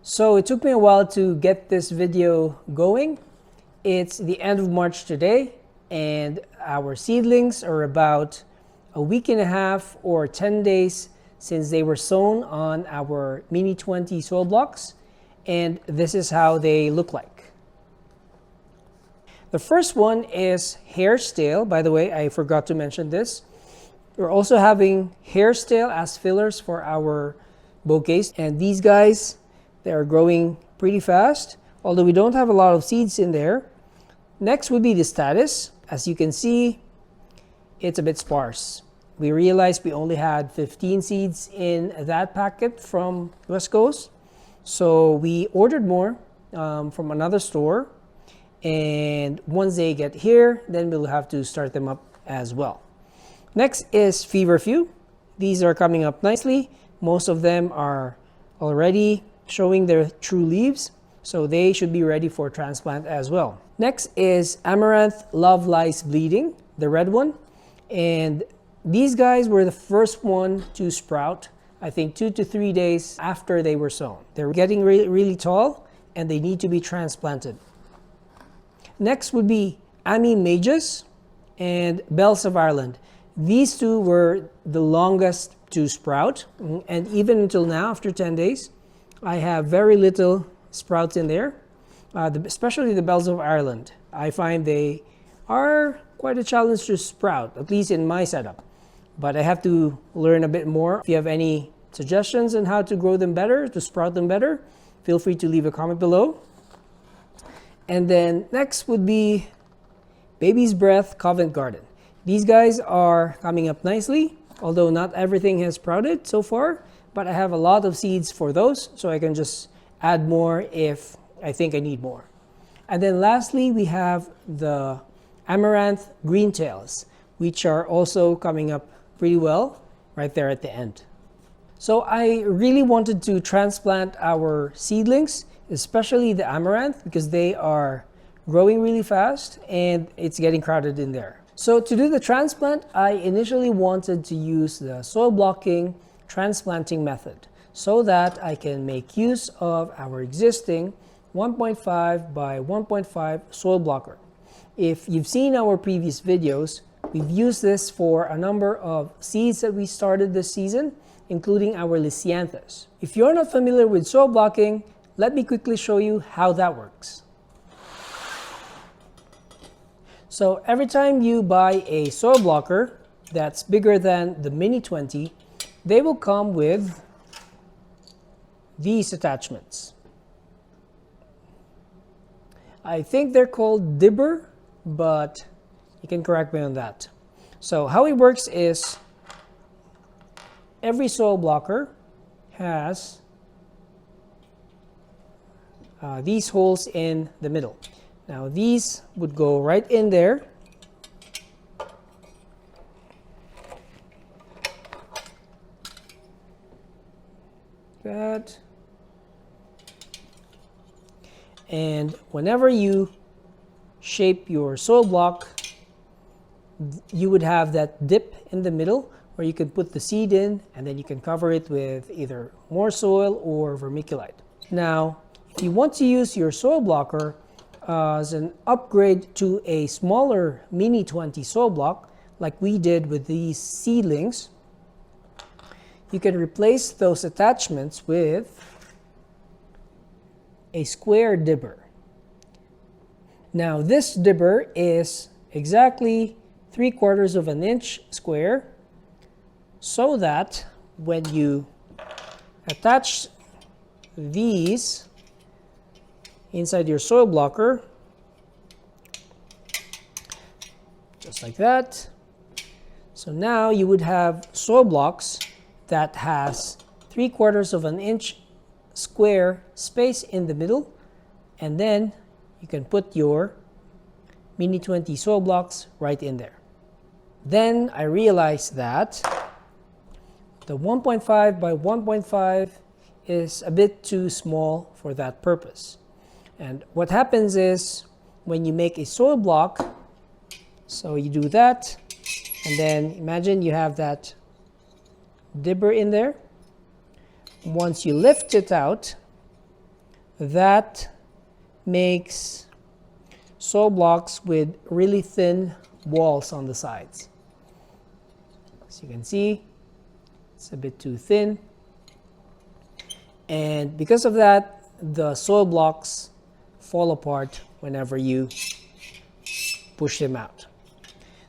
So it took me a while to get this video going. It's the end of March today, and our seedlings are about a week and a half or 10 days since they were sown on our Mini 20 soil blocks, and this is how they look like. The first one is Hare stale. By the way, I forgot to mention this. We're also having Hare stale as fillers for our bouquets, and these guys, they are growing pretty fast, although we don't have a lot of seeds in there. Next would be the Statice. As you can see, it's a bit sparse. We realized we only had 15 seeds in that packet from West Coast, so we ordered more from another store, and once they get here, then we'll have to start them up as well. Next is Feverfew. These are coming up nicely. Most of them are already showing their true leaves, so they should be ready for transplant as well. Next is Amaranth Love Lies Bleeding, the red one, and these guys were the first one to sprout, I think 2 to 3 days after they were sown. They're getting really tall, and they need to be transplanted. Next would be Majus and Bells of Ireland. These two were the longest to sprout, and even until now, after 10 days, I have very little sprouts in there, especially the Bells of Ireland. I find they are quite a challenge to sprout, at least in my setup. But I have to learn a bit more. If you have any suggestions on how to grow them better, to sprout them better, feel free to leave a comment below. And then next would be Baby's Breath Covent Garden. These guys are coming up nicely, although not everything has sprouted so far, but I have a lot of seeds for those, so I can just add more if I think I need more. And then lastly, we have the Amaranth Green Tails, which are also coming up pretty well right there at the end. So I really wanted to transplant our seedlings, especially the Amaranth, because they are growing really fast and it's getting crowded in there. So to do the transplant, I initially wanted to use the soil blocking transplanting method so that I can make use of our existing 1.5 by 1.5 soil blocker. If you've seen our previous videos, we've used this for a number of seeds that we started this season, including our Lisianthus. If you're not familiar with soil blocking, let me quickly show you how that works. So every time you buy a soil blocker that's bigger than the Mini 20, they will come with these attachments. I think they're called dibber, but you can correct me on that. So how it works is every soil blocker has these holes in the middle. Now these would go right in there. That. And whenever you shape your soil block, you would have that dip in the middle where you can put the seed in, and then you can cover it with either more soil or vermiculite. Now, if you want to use your soil blocker as an upgrade to a smaller Mini 20 soil block, like we did with these seedlings, you can replace those attachments with a square dibber. Now this dibber is exactly 3/4 of an inch square, so that when you attach these inside your soil blocker, just like that, so now you would have soil blocks that has 3/4 of an inch square space in the middle, and then you can put your Mini 20 soil blocks right in there. Then I realized that the 1.5 by 1.5 is a bit too small for that purpose. And what happens is when you make a soil block, so you do that, and then imagine you have that dibber in there. Once you lift it out, that makes soil blocks with really thin walls on the sides. As you can see, it's a bit too thin. And because of that, the soil blocks fall apart whenever you push them out.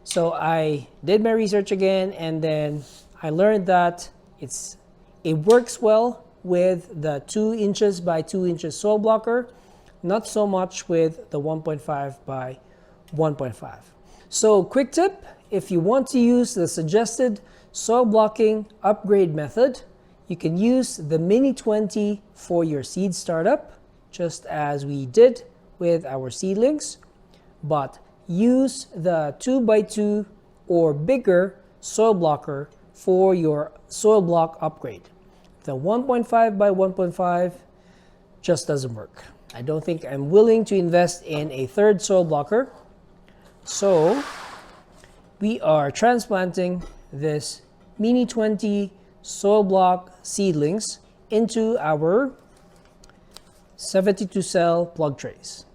So I did my research again, and then I learned that it works well with the 2 inches by 2 inches soil blocker, not so much with the 1.5 by 1.5. So quick tip, if you want to use the suggested soil blocking upgrade method, you can use the Mini 20 for your seed startup, just as we did with our seedlings, but use the 2 by 2 or bigger soil blocker for your soil block upgrade. The 1.5 by 1.5 just doesn't work. I don't think I'm willing to invest in a third soil blocker. So we are transplanting this Mini 20 soil block seedlings into our 72 cell plug trays.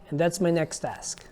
And that's my next task.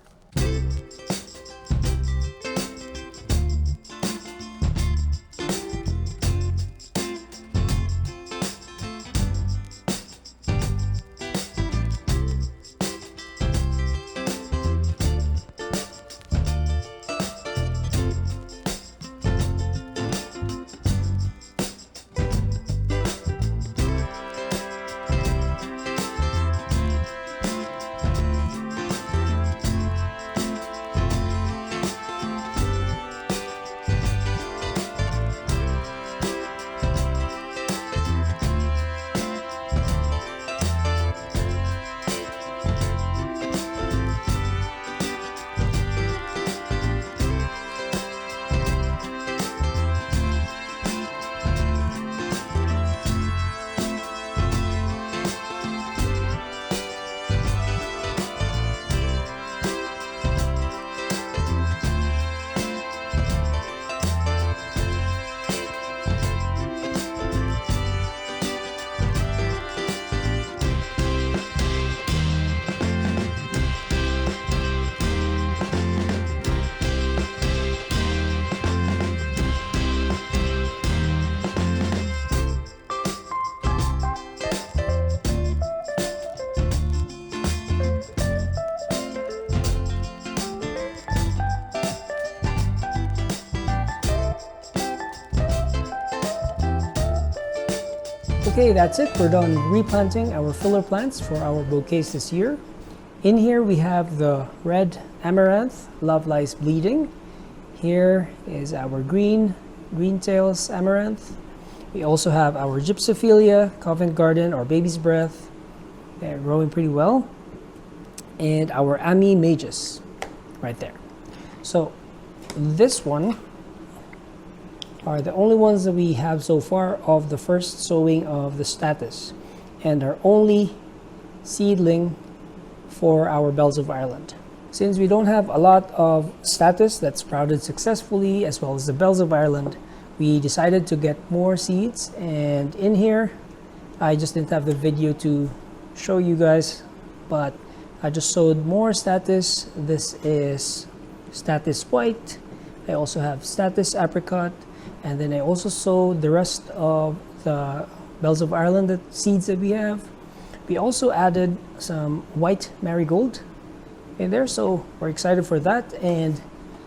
Okay, that's it. We're done replanting our filler plants for our bouquets this year. In here we have the red Amaranth, Love Lies Bleeding. Here is our green tails Amaranth. We also have our Gypsophilia, Covent Garden or Baby's Breath. They're growing pretty well. And our Majus right there. So this one are the only ones that we have so far of the first sowing of the Statice, and our only seedling for our Bells of Ireland. Since we don't have a lot of Statice that sprouted successfully as well as the Bells of Ireland, we decided to get more seeds, and in here I just didn't have the video to show you guys, but I just sowed more Statice. This is Statice White. I also have Statice Apricot, and then I also sowed the rest of the Bells of Ireland seeds that we have. We also added some white marigold in there, so we're excited for that, and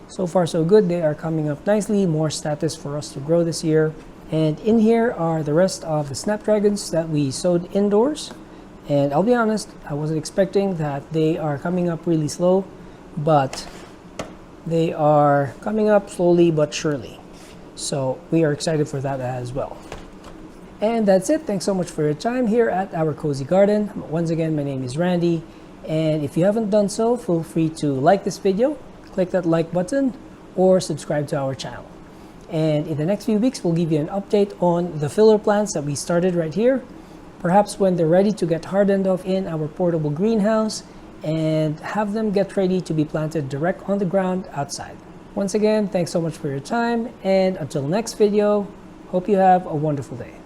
so far so good. They are coming up nicely, more Statice for us to grow this year. And in here are the rest of the snapdragons that we sowed indoors, and I'll be honest, I wasn't expecting that. They are coming up really slow, but they are coming up slowly but surely. So we are excited for that as well. And that's it. Thanks so much for your time here at our cozy garden. Once again, my name is Randy, and if you haven't done so, feel free to like this video, click that like button, or subscribe to our channel. And in the next few weeks, we'll give you an update on the filler plants that we started right here, perhaps when they're ready to get hardened off in our portable greenhouse, and have them get ready to be planted direct on the ground outside. Once again, thanks so much for your time, and until next video, hope you have a wonderful day.